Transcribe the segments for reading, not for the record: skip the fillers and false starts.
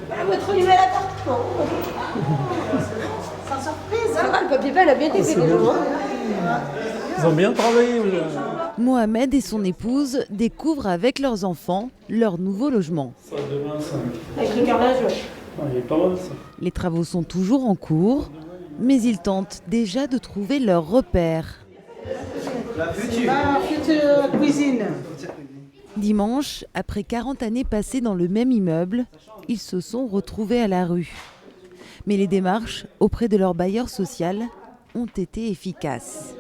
Votre nouvel appartement. Sans surprise. Ça va, le papier peint, il a bien été fait déjà. Ils ont bien travaillé. Mohamed et son épouse découvrent avec leurs enfants leur nouveau logement. Ça devient 5. Avec le carrelage, ouais. Il est pas mal ça. Les travaux sont toujours en cours, mais ils tentent déjà de trouver leur repère. La future cuisine. Dimanche, après 40 années passées dans le même immeuble, ils se sont retrouvés à la rue. Mais les démarches auprès de leur bailleur social ont été efficaces.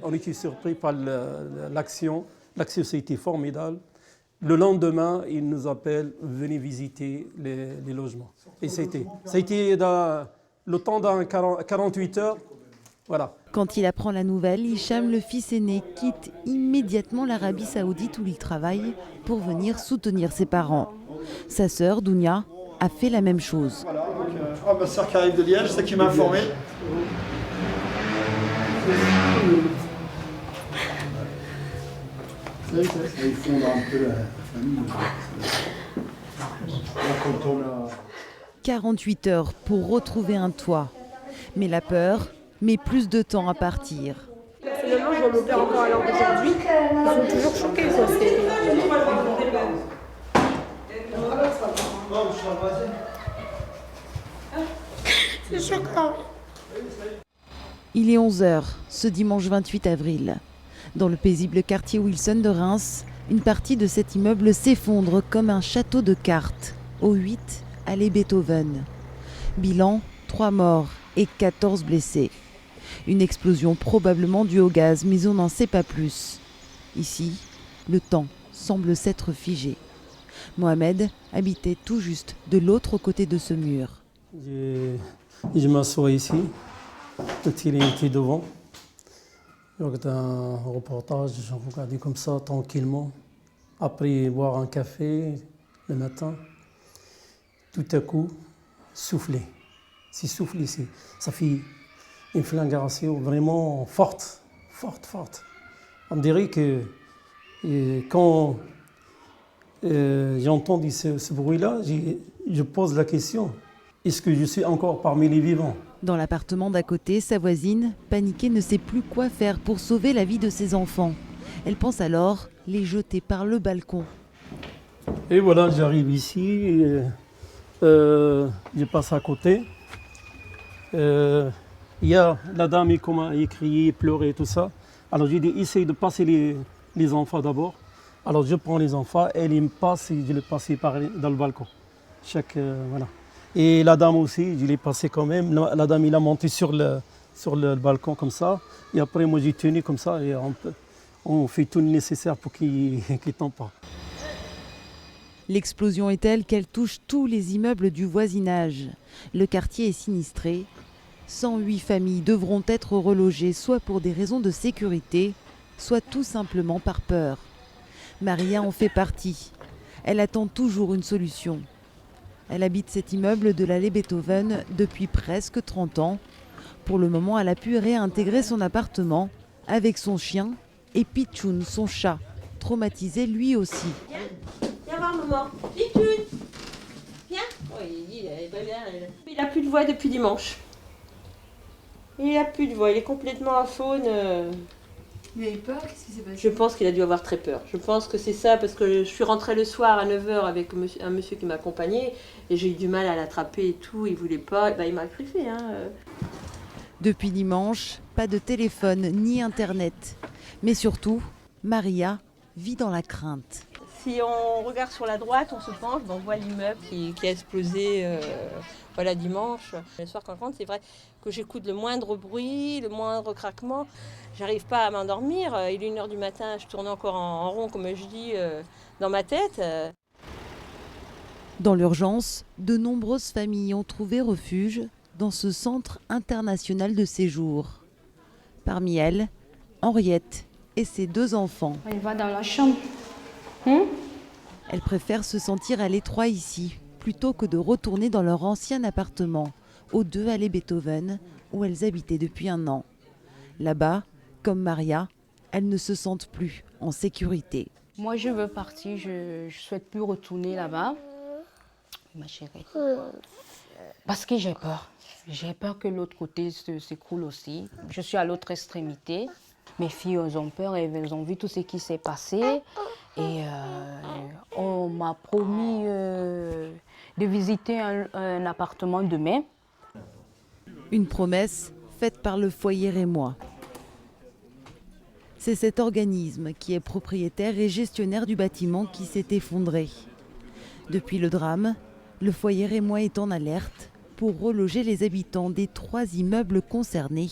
On était surpris par l'action. L'action, c'était formidable. Le lendemain, ils nous appellent, venez visiter les logements. Et ça a été dans le temps d'un 48 heures. Voilà. Quand il apprend la nouvelle, Hicham, le fils aîné, quitte immédiatement l'Arabie Saoudite où il travaille pour venir soutenir ses parents. Sa sœur, Dounia, a fait la même chose. Voilà, donc, ma sœur qui arrive de Liège, c'est qui m'a informé. Ils fondent un peu la famille. Quand on a... 48 heures pour retrouver un toit. Mais la peur met plus de temps à partir. Finalement, je vois mon père encore à l'heure d'aujourd'hui. Ils sont toujours choqués, quoi. C'est choquant. Il est 11h, ce dimanche 28 avril. Dans le paisible quartier Wilson de Reims, une partie de cet immeuble s'effondre comme un château de cartes, au 8 allée Beethoven. Bilan, 3 morts et 14 blessés. Une explosion probablement due au gaz, mais on n'en sait pas plus. Ici, le temps semble s'être figé. Mohamed habitait tout juste de l'autre côté de ce mur. Je m'assois ici, il était devant. Je regardais un reportage, je regardais comme ça, tranquillement. Après boire un café le matin, tout à coup, souffler. C'est souffler, ça fait une flagration vraiment forte. On dirait que quand j'entends ce bruit-là, je pose la question, est-ce que je suis encore parmi les vivants ? Dans l'appartement d'à côté, sa voisine, paniquée, ne sait plus quoi faire pour sauver la vie de ses enfants. Elle pense alors les jeter par le balcon. Et voilà, j'arrive ici, je passe à côté. Il y a la dame qui commence à crier, pleurer, tout ça. Alors j'ai dit, essaye de passer les enfants d'abord. Alors je prends les enfants, elle me passe et je les passe dans le balcon. Voilà. Et la dame aussi, je l'ai passé quand même. La dame, il a monté sur le balcon comme ça. Et après, moi, j'ai tenu comme ça. Et on fait tout le nécessaire pour qu'il ne tombe pas. L'explosion est telle qu'elle touche tous les immeubles du voisinage. Le quartier est sinistré. 108 familles devront être relogées, soit pour des raisons de sécurité, soit tout simplement par peur. Maria en fait partie. Elle attend toujours une solution. Elle habite cet immeuble de l'allée Beethoven depuis presque 30 ans. Pour le moment, elle a pu réintégrer son appartement avec son chien et Pichoun, son chat, traumatisé lui aussi. Viens voir maman. Pichoun. Viens. Oh, il est pas bien. Il n'a plus de voix depuis dimanche. Il n'a plus de voix, il est complètement aphone. Il a eu peur, qu'est-ce qui s'est passé? Je pense qu'il a dû avoir très peur. Je pense que c'est ça, parce que je suis rentrée le soir à 9h avec un monsieur qui m'accompagnait et j'ai eu du mal à l'attraper et tout, il voulait pas, il m'a griffé. Depuis dimanche, pas de téléphone ni internet. Mais surtout, Maria vit dans la crainte. Si on regarde sur la droite, on se penche, on voit l'immeuble qui a explosé dimanche. Le soir quand je rentre, c'est vrai que j'écoute le moindre bruit, le moindre craquement. J'arrive pas à m'endormir. Il est 1h du matin, je tourne encore en rond, comme je dis, dans ma tête. Dans l'urgence, de nombreuses familles ont trouvé refuge dans ce centre international de séjour. Parmi elles, Henriette et ses 2 enfants. Il va dans la chambre. Elles préfèrent se sentir à l'étroit ici, plutôt que de retourner dans leur ancien appartement, au 2 allée Beethoven, où elles habitaient depuis 1 an. Là-bas, comme Maria, elles ne se sentent plus en sécurité. Moi, je veux partir, je ne souhaite plus retourner là-bas. ma chérie. Parce que j'ai peur. J'ai peur que l'autre côté s'écroule aussi. Je suis à l'autre extrémité. Mes filles, elles ont peur et elles ont vu tout ce qui s'est passé. Et on m'a promis de visiter un appartement demain. Une promesse faite par le foyer rémois. C'est cet organisme qui est propriétaire et gestionnaire du bâtiment qui s'est effondré. Depuis le drame, le foyer rémois est en alerte pour reloger les habitants des 3 immeubles concernés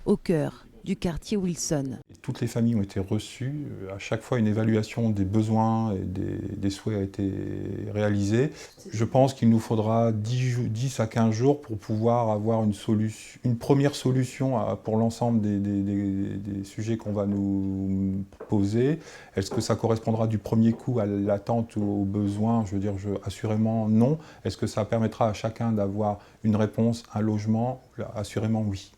au cœur du quartier Wilson. Toutes les familles ont été reçues. À chaque fois, une évaluation des besoins et des souhaits a été réalisée. Je pense qu'il nous faudra 10 à 15 jours pour pouvoir avoir une première solution pour l'ensemble des sujets qu'on va nous poser. Est-ce que ça correspondra du premier coup à l'attente ou aux besoins? Je veux dire, assurément non. Est-ce que ça permettra à chacun d'avoir une réponse, un logement? Assurément oui.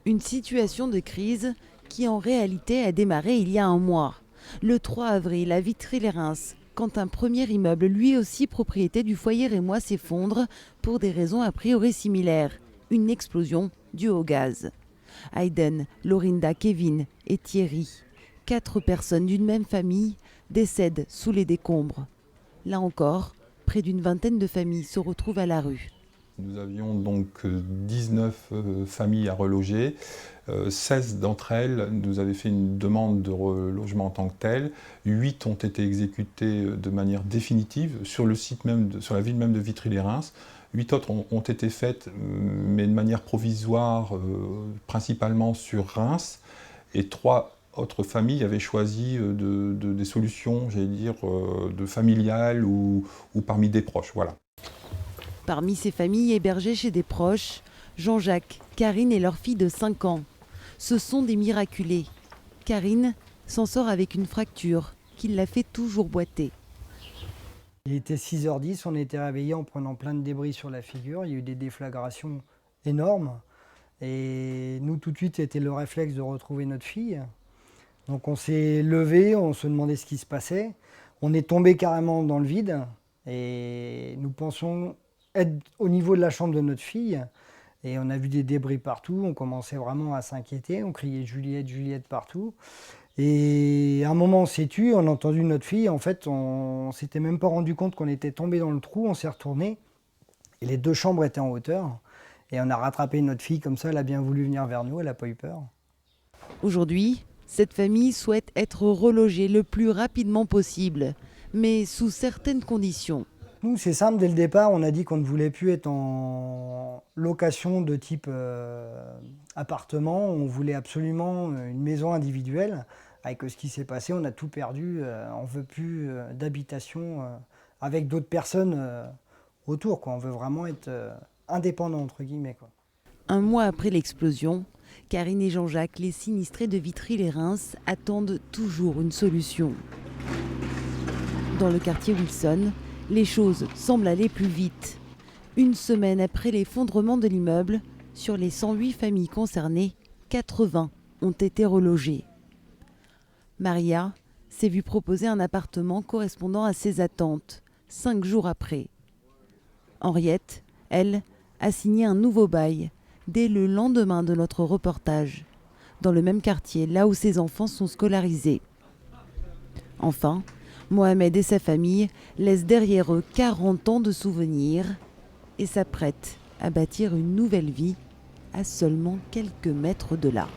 Une situation de crise qui en réalité a démarré il y a un mois. Le 3 avril à Vitry-les-Reims, quand un premier immeuble, lui aussi propriété du foyer rémois, s'effondre pour des raisons a priori similaires. Une explosion due au gaz. Aiden, Lorinda, Kevin et Thierry, 4 personnes d'une même famille, décèdent sous les décombres. Là encore, près d'une vingtaine de familles se retrouvent à la rue. Nous avions donc 19 familles à reloger. 16 d'entre elles nous avaient fait une demande de relogement en tant que telle. 8 ont été exécutées de manière définitive sur le site même, sur la ville même de Vitry-les-Reims. 8 autres ont été faites, mais de manière provisoire, principalement sur Reims. Et 3 autres familles avaient choisi des solutions, j'allais dire, de familiales ou parmi des proches. Voilà. Parmi ces familles hébergées chez des proches, Jean-Jacques, Karine et leur fille de 5 ans. Ce sont des miraculés. Karine s'en sort avec une fracture qui l'a fait toujours boiter. Il était 6h10, on était réveillés en prenant plein de débris sur la figure. Il y a eu des déflagrations énormes. Et nous, tout de suite, c'était le réflexe de retrouver notre fille. Donc on s'est levé, on se demandait ce qui se passait. On est tombé carrément dans le vide. Et nous pensions être au niveau de la chambre de notre fille. Et on a vu des débris partout, on commençait vraiment à s'inquiéter, on criait Juliette, Juliette partout. Et à un moment on s'est tué, on a entendu notre fille, en fait on s'était même pas rendu compte qu'on était tombé dans le trou, on s'est retourné. Et les 2 chambres étaient en hauteur. Et on a rattrapé notre fille comme ça, elle a bien voulu venir vers nous, elle n'a pas eu peur. Aujourd'hui, cette famille souhaite être relogée le plus rapidement possible, mais sous certaines conditions. Nous, c'est simple, dès le départ, on a dit qu'on ne voulait plus être en location de type appartement. On voulait absolument une maison individuelle. Avec ce qui s'est passé, on a tout perdu. On ne veut plus d'habitation avec d'autres personnes autour, quoi. On veut vraiment être indépendant, entre guillemets, quoi. Un mois après l'explosion, Karine et Jean-Jacques, les sinistrés de Vitry-les-Reims, attendent toujours une solution. Dans le quartier Wilson, les choses semblent aller plus vite. Une semaine après l'effondrement de l'immeuble, sur les 108 familles concernées, 80 ont été relogées. Maria s'est vue proposer un appartement correspondant à ses attentes, 5 jours après. Henriette, elle, a signé un nouveau bail dès le lendemain de notre reportage, dans le même quartier, là où ses enfants sont scolarisés. Enfin, Mohamed et sa famille laissent derrière eux 40 ans de souvenirs et s'apprêtent à bâtir une nouvelle vie à seulement quelques mètres de là.